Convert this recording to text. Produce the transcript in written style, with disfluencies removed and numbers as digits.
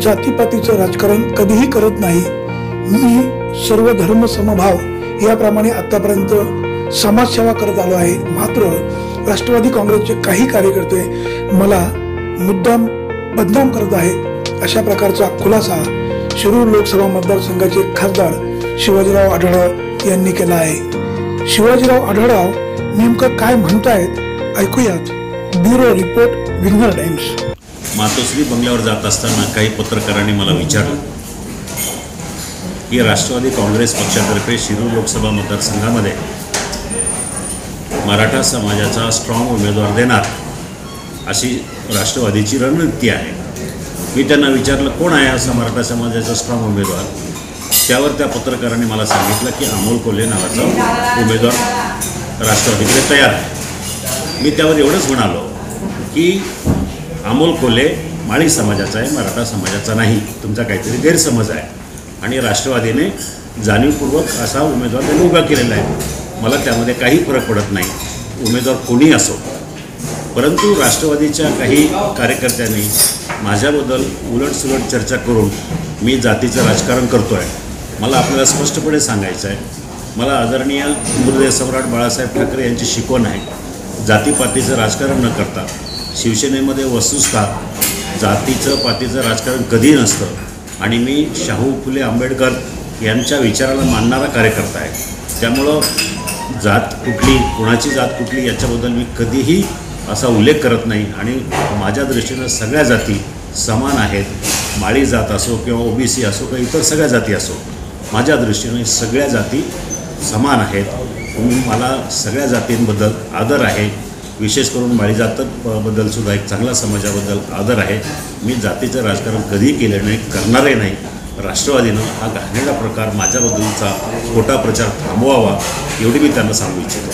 जातीपातीचं राजकारण कधीही करत नाही। मी सर्व धर्म समभाव याप्रमाणे आतापर्यंत समाजसेवा करत आलो आहे। मात्र राष्ट्रवादी काँग्रेसचे काही कार्यकर्ते मला मुद्दाम बदनाम करत आहेत, अशा प्रकारचा खुलासा शिरूर लोकसभा मतदारसंघाचे खासदार शिवाजीराव आढळराव यांनी केला आहे। शिवाजीराव आढळराव नेमकं काय म्हणतायत ऐकूयात। ब्युरो रिपोर्ट, विघ्नर टाइम्स। मातोश्री बंगल्यावर जात असताना काही पत्रकारांनी मला विचारलं की राष्ट्रवादी काँग्रेस पक्षातर्फे शिरूर लोकसभा मतदारसंघामध्ये मराठा समाजाचा स्ट्रॉंग उमेदवार देणार अशी राष्ट्रवादीची रणनीती आहे। मी त्यांना विचारलं कोण आहे असा मराठा समाजाचा स्ट्रॉंग उमेदवार। त्यावर त्या पत्रकारांनी मला सांगितलं की अमोल कोल्हे नावाचा उमेदवार राष्ट्रवादीकडे तयार आहे। मी त्यावर एवढंच म्हणालो की अमोल कोल्हे माळी समाजाचा आहे, मराठा समाजाचा नाही, तुमचा काहीतरी गैरसमज आहे आणि राष्ट्रवादीने जाणीवपूर्वक असा उमेदवार त्यांनी उभा केलेला आहे। मला त्यामध्ये काही फरक पडत नाही, उमेदवार कोणी असो। परंतु राष्ट्रवादीच्या काही कार्यकर्त्यांनी माझ्याबद्दल उलटसुलट चर्चा करून मी जातीचं राजकारण करतो आहे। मला आपल्याला स्पष्टपणे सांगायचं आहे, मला आदरणीय हिंदुहृदय सम्राट बाळासाहेब ठाकरे यांची शिकवण आहे, जातीपातीचं राजकारण न करता। शिवसेनेमध्ये वस्तुतः जातीचं पातीचं राजकारण कधी नसतं आणि मी शाहू फुले आंबेडकर यांच्या विचाराला मानणारा कार्यकर्ता आहे। त्यामुळं जात कुठली, कोणाची जात कुठली याच्याबद्दल मी कधीही असा उल्लेख करत नाही आणि माझ्या दृष्टीनं सगळ्या जाती समान आहेत। माळी जात असो किंवा ओबीसी असो किंवा इतर सगळ्या जाती असो, माझ्या दृष्टीने सगळ्या जाती समान आहेत। मला सगळ्या जातींबद्दल आदर आहे, विशेष करून माळी जातबद्दल सुद्धा एक चांगला समाजाबद्दल आदर आहे। मी जातीचं राजकारण कधीही केलं नाही, करणारही नाही। राष्ट्रवादीनं हा घाणेरडा प्रकार माझ्याबद्दलचा खोटा प्रचार थांबवावा एवढी मी त्यांना सांगू इच्छितो।